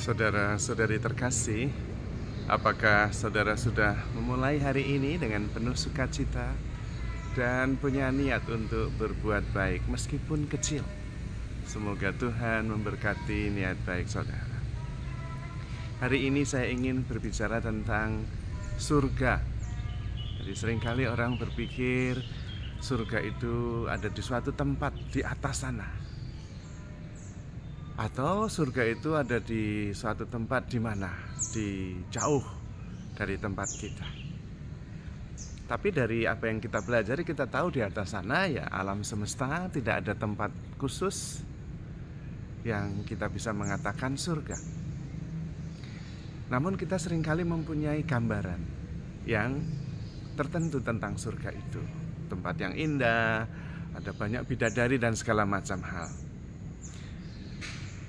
Saudara-saudari terkasih, apakah saudara sudah memulai hari ini dengan penuh sukacita dan punya niat untuk berbuat baik meskipun kecil? Semoga Tuhan memberkati niat baik saudara. Hari ini saya ingin berbicara tentang surga. Jadi seringkali orang berpikir surga itu ada di suatu tempat di atas sana, atau surga itu ada di suatu tempat di mana, di jauh dari tempat kita. Tapi dari apa yang kita pelajari, kita tahu di atas sana ya alam semesta, tidak ada tempat khusus yang kita bisa mengatakan surga. Namun kita seringkali mempunyai gambaran yang tertentu tentang surga itu. Tempat yang indah, ada banyak bidadari dan segala macam hal.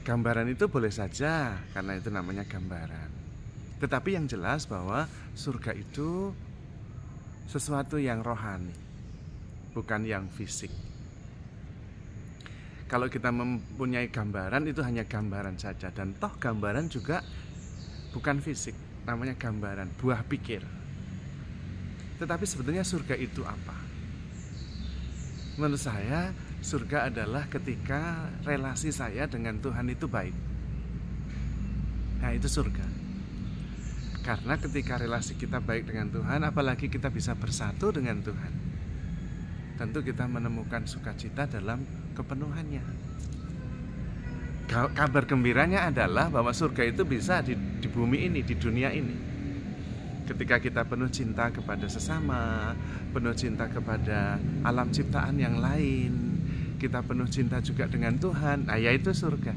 Gambaran itu boleh saja, karena itu namanya gambaran. Tetapi yang jelas bahwa surga itu sesuatu yang rohani, bukan yang fisik. Kalau kita mempunyai gambaran, itu hanya gambaran saja. Dan toh gambaran juga bukan fisik, namanya gambaran, buah pikir. Tetapi sebetulnya surga itu apa? Menurut saya, surga adalah ketika relasi saya dengan Tuhan itu baik. Nah, itu surga. Karena ketika relasi kita baik dengan Tuhan, apalagi kita bisa bersatu dengan Tuhan, tentu kita menemukan sukacita dalam kepenuhannya. Kabar gembiranya adalah bahwa surga itu bisa di bumi ini, di dunia ini. Ketika kita penuh cinta kepada sesama, penuh cinta kepada alam ciptaan yang lain, kita penuh cinta juga dengan Tuhan, nah yaitu surga.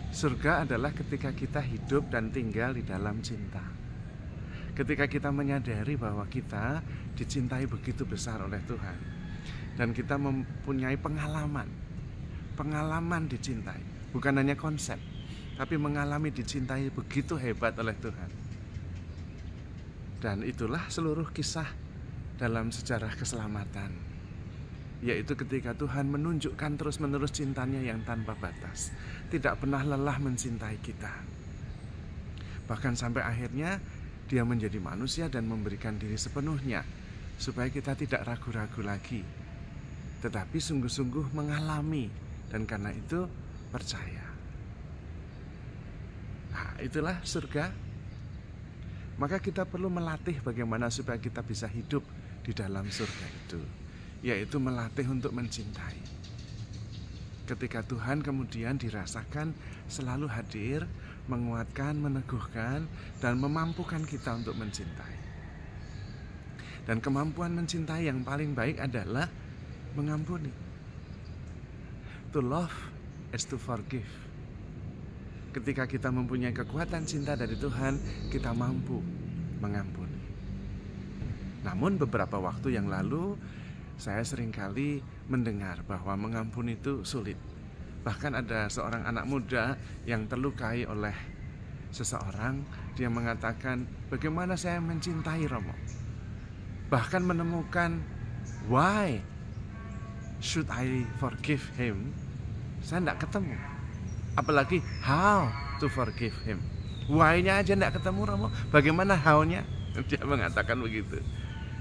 Surga adalah ketika kita hidup dan tinggal di dalam cinta. Ketika kita menyadari bahwa kita dicintai begitu besar oleh Tuhan, dan kita mempunyai pengalaman dicintai. Bukan hanya konsep, tapi mengalami dicintai begitu hebat oleh Tuhan. Dan itulah seluruh kisah dalam sejarah keselamatan, yaitu ketika Tuhan menunjukkan terus-menerus cintanya yang tanpa batas, tidak pernah lelah mencintai kita. Bahkan sampai akhirnya Dia menjadi manusia dan memberikan diri sepenuhnya, supaya kita tidak ragu-ragu lagi, tetapi sungguh-sungguh mengalami, dan karena itu percaya. Nah, itulah surga. Maka kita perlu melatih bagaimana supaya kita bisa hidup di dalam surga itu, yaitu melatih untuk mencintai. Ketika Tuhan kemudian dirasakan selalu hadir, menguatkan, meneguhkan, dan memampukan kita untuk mencintai. Dan kemampuan mencintai yang paling baik adalah mengampuni. To love is to forgive. Ketika kita mempunyai kekuatan cinta dari Tuhan, kita mampu mengampuni. Namun beberapa waktu yang lalu, saya seringkali mendengar bahwa mengampuni itu sulit. Bahkan ada seorang anak muda yang terlukai oleh seseorang, dia mengatakan, bagaimana saya mencintai Romo? Bahkan menemukan, why should I forgive him? Saya tidak ketemu. Apalagi how to forgive him. Why-nya aja tidak ketemu, Romo. Bagaimana how-nya? Dia mengatakan begitu.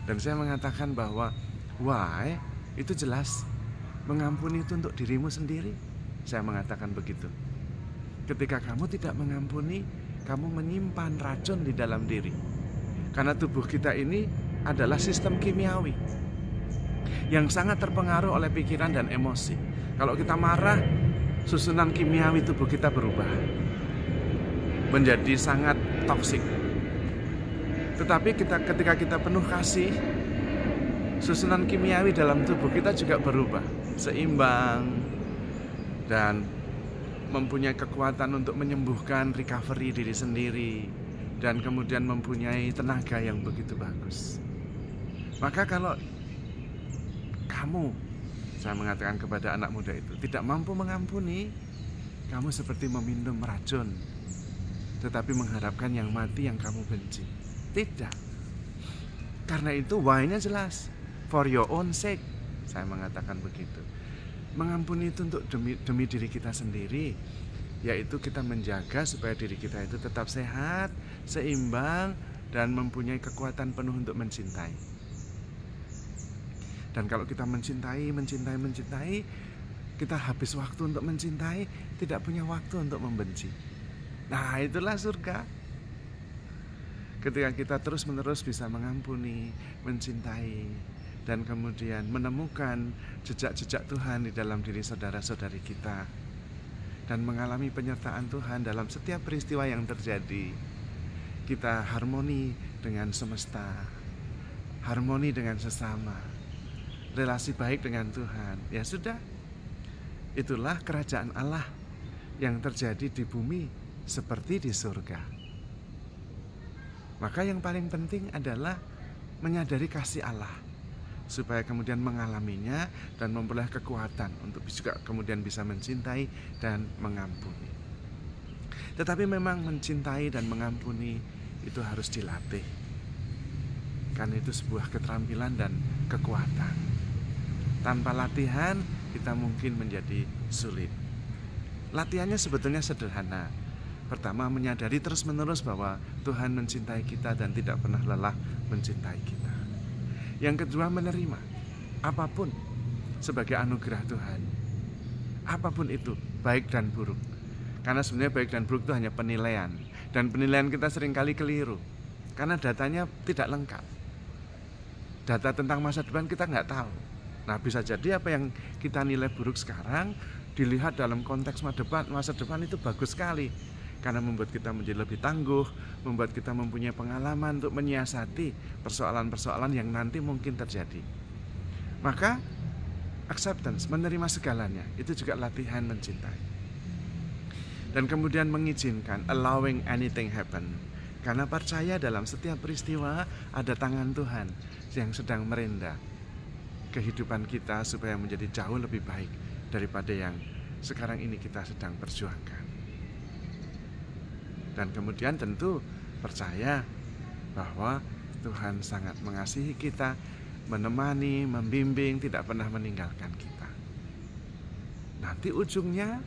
Dan saya mengatakan bahwa why itu jelas, mengampuni itu untuk dirimu sendiri. Saya mengatakan begitu. Ketika kamu tidak mengampuni, kamu menyimpan racun di dalam diri. Karena tubuh kita ini adalah sistem kimiawi yang sangat terpengaruh oleh pikiran dan emosi. Kalau kita marah, susunan kimiawi tubuh kita berubah menjadi sangat toksik. Tetapi ketika kita penuh kasih, susunan kimiawi dalam tubuh kita juga berubah, seimbang, dan mempunyai kekuatan untuk menyembuhkan, recovery diri sendiri, dan kemudian mempunyai tenaga yang begitu bagus. Maka kalau kamu, saya mengatakan kepada anak muda itu, tidak mampu mengampuni, kamu seperti meminum racun, tetapi mengharapkan yang mati yang kamu benci. Tidak. Karena itu why-nya jelas, for your own sake. Saya mengatakan begitu. Mengampuni itu untuk demi diri kita sendiri, yaitu kita menjaga supaya diri kita itu tetap sehat, seimbang, dan mempunyai kekuatan penuh untuk mencintai. Dan kalau kita mencintai, kita habis waktu untuk mencintai, tidak punya waktu untuk membenci. Nah, itulah surga. Ketika kita terus-menerus bisa mengampuni, mencintai, dan kemudian menemukan jejak-jejak Tuhan di dalam diri saudara-saudari kita, dan mengalami penyertaan Tuhan dalam setiap peristiwa yang terjadi, kita harmoni dengan semesta, harmoni dengan sesama, relasi baik dengan Tuhan. Ya sudah, itulah kerajaan Allah yang terjadi di bumi seperti di surga. Maka yang paling penting adalah menyadari kasih Allah, supaya kemudian mengalaminya dan memperoleh kekuatan untuk juga kemudian bisa mencintai dan mengampuni. Tetapi memang mencintai dan mengampuni itu harus dilatih, karena itu sebuah keterampilan dan kekuatan. Tanpa latihan kita mungkin menjadi sulit. Latihannya sebetulnya sederhana. Pertama, menyadari terus-menerus bahwa Tuhan mencintai kita dan tidak pernah lelah mencintai kita. Yang kedua, menerima apapun sebagai anugerah Tuhan, apapun itu, baik dan buruk. Karena sebenarnya baik dan buruk itu hanya penilaian, dan penilaian kita seringkali keliru karena datanya tidak lengkap. Data tentang masa depan kita nggak tahu. Nah, bisa jadi apa yang kita nilai buruk sekarang dilihat dalam konteks masa depan itu bagus sekali, karena membuat kita menjadi lebih tangguh, membuat kita mempunyai pengalaman untuk menyiasati persoalan-persoalan yang nanti mungkin terjadi. Maka acceptance, menerima segalanya, itu juga latihan mencintai. Dan kemudian mengizinkan, allowing anything happen, karena percaya dalam setiap peristiwa ada tangan Tuhan yang sedang merendah kehidupan kita supaya menjadi jauh lebih baik daripada yang sekarang ini kita sedang perjuangkan. Dan kemudian tentu percaya bahwa Tuhan sangat mengasihi kita, menemani, membimbing, tidak pernah meninggalkan kita. Nanti ujungnya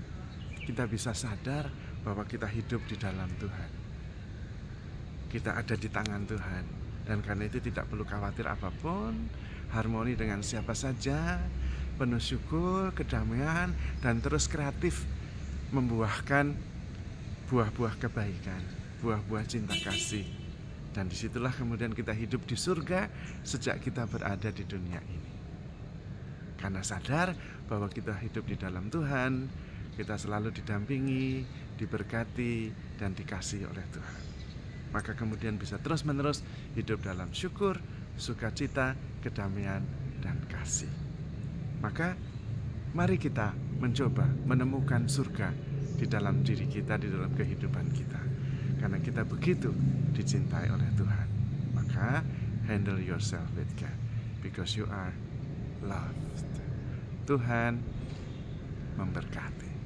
kita bisa sadar bahwa kita hidup di dalam Tuhan. Kita ada di tangan Tuhan, dan karena itu tidak perlu khawatir apapun, harmoni dengan siapa saja, penuh syukur, kedamaian, dan terus kreatif membuahkan buah-buah kebaikan, buah-buah cinta kasih. Dan disitulah kemudian kita hidup di surga sejak kita berada di dunia ini. Karena sadar bahwa kita hidup di dalam Tuhan, kita selalu didampingi, diberkati, dan dikasihi oleh Tuhan. Maka kemudian bisa terus-menerus hidup dalam syukur, sukacita, kedamaian, dan kasih. Maka mari kita mencoba menemukan surga di dalam diri kita, di dalam kehidupan kita, karena kita begitu dicintai oleh Tuhan. Maka handle yourself with God, because you are loved. Tuhan memberkati.